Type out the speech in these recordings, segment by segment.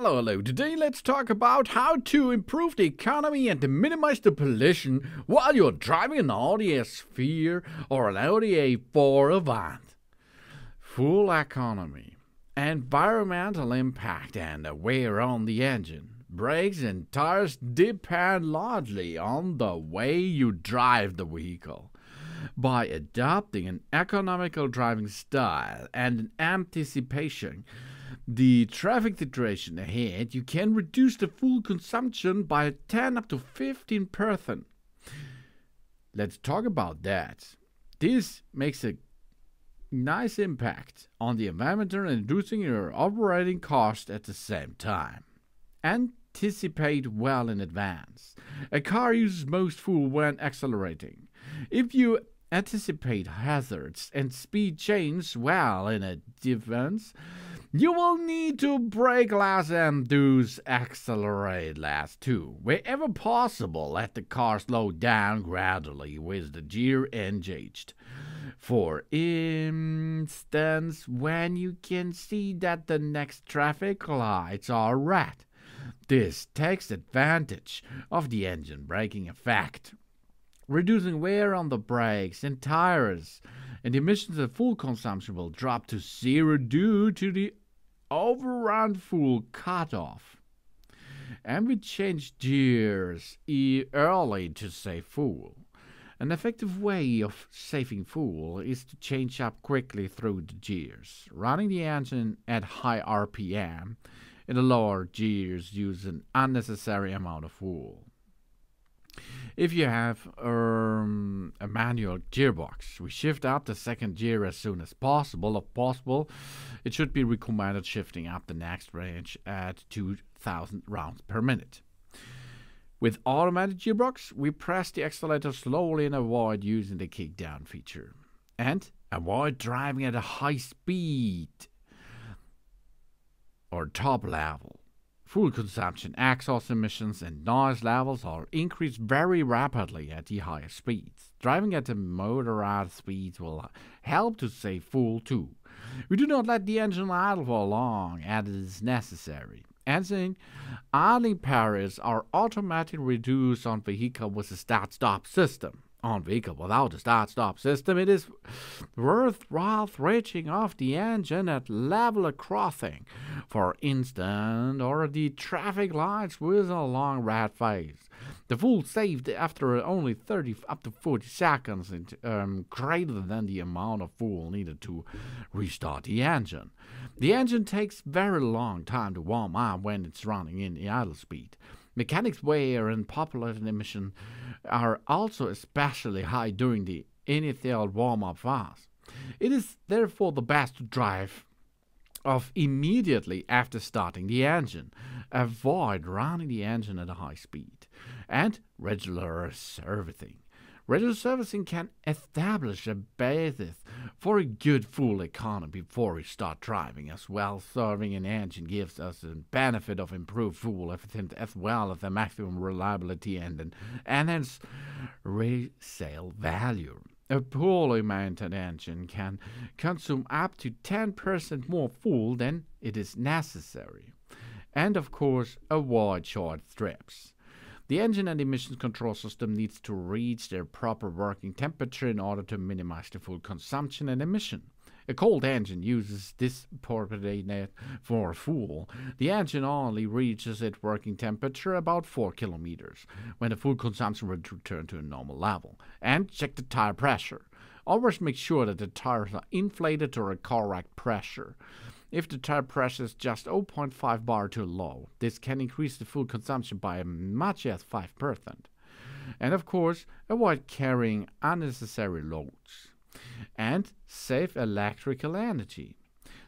Hello, hello. Today let's talk about how to improve the economy and to minimize the pollution while you're driving an Audi A4 or an Audi A4 Avant. Fuel economy, environmental impact and wear on the engine, brakes and tires depend largely on the way you drive the vehicle. By adopting an economical driving style and an anticipation the traffic situation ahead, you can reduce the fuel consumption by 10 up to 15%. Let's talk about that. This makes a nice impact on the environment and reducing your operating cost at the same time. Anticipate well in advance. A car uses most fuel when accelerating. If you anticipate hazards and speed change well in advance, you will need to brake less and thus accelerate less too. Wherever possible, let the car slow down gradually with the gear engaged. For instance, when you can see that the next traffic lights are red. This takes advantage of the engine braking effect, reducing wear on the brakes and tires, and emissions and fuel consumption will drop to zero due to the overrun fuel cutoff. And we change gears early to save fuel. An effective way of saving fuel is to change up quickly through the gears. Running the engine at high RPM in the lower gears use an unnecessary amount of fuel. If you have a manual gearbox, we shift up the second gear as soon as possible. If possible, it should be recommended shifting up the next range at 2,000 rounds per minute. With automatic gearbox, we press the accelerator slowly and avoid using the kick down feature. And avoid driving at a high speed or top level. Fuel consumption, exhaust emissions, and noise levels are increased very rapidly at the higher speeds. Driving at the moderate speeds will help to save fuel too. We do not let the engine idle for long as it is necessary. Idling periods are automatically reduced on vehicle with a start-stop system. On vehicle without a start-stop system, it is worthwhile switching off the engine at level crossing, for instance, or the traffic lights with a long red phase. The fuel saved after only 30 up to 40 seconds is greater than the amount of fuel needed to restart the engine. The engine takes very long time to warm up when it's running in the idle speed. Mechanics wear and populated emission are also especially high during the initial warm-up phase. It is therefore the best to drive off immediately after starting the engine. Avoid running the engine at a high speed. And regular servicing. Regular servicing can establish a basis for a good fuel economy before we start driving as well. Serving an engine gives us a benefit of improved fuel efficiency as well as a maximum reliability and an enhanced resale value. A poorly maintained engine can consume up to 10% more fuel than it is necessary. And of course, avoid short trips. The engine and emissions control system needs to reach their proper working temperature in order to minimize the fuel consumption and emission. A cold engine uses disproportionate for fuel. The engine only reaches its working temperature about 4 kilometers, when the fuel consumption will return to a normal level. And check the tire pressure. Always make sure that the tires are inflated to a correct pressure. If the tire pressure is just 0.5 bar too low, this can increase the fuel consumption by as much as 5%. And of course, avoid carrying unnecessary loads. And save electrical energy.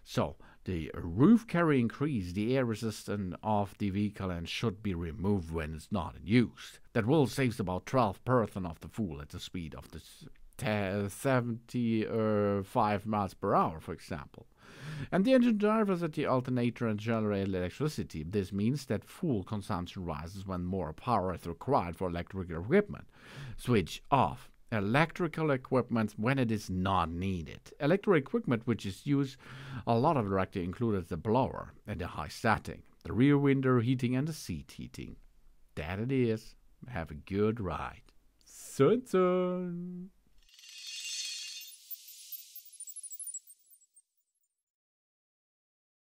So, the roof carry increase the air resistance of the vehicle and should be removed when it's not in use. That will save about 12% of the fuel at the speed of the 75 miles per hour, for example. And the engine drivers at the alternator and generate electricity. This means that fuel consumption rises when more power is required for electrical equipment. Switch off electrical equipment when it is not needed. Electrical equipment which is used a lot of directly included the blower at a high setting. the rear window heating and the seat heating. That it is. Have a good ride. Sun.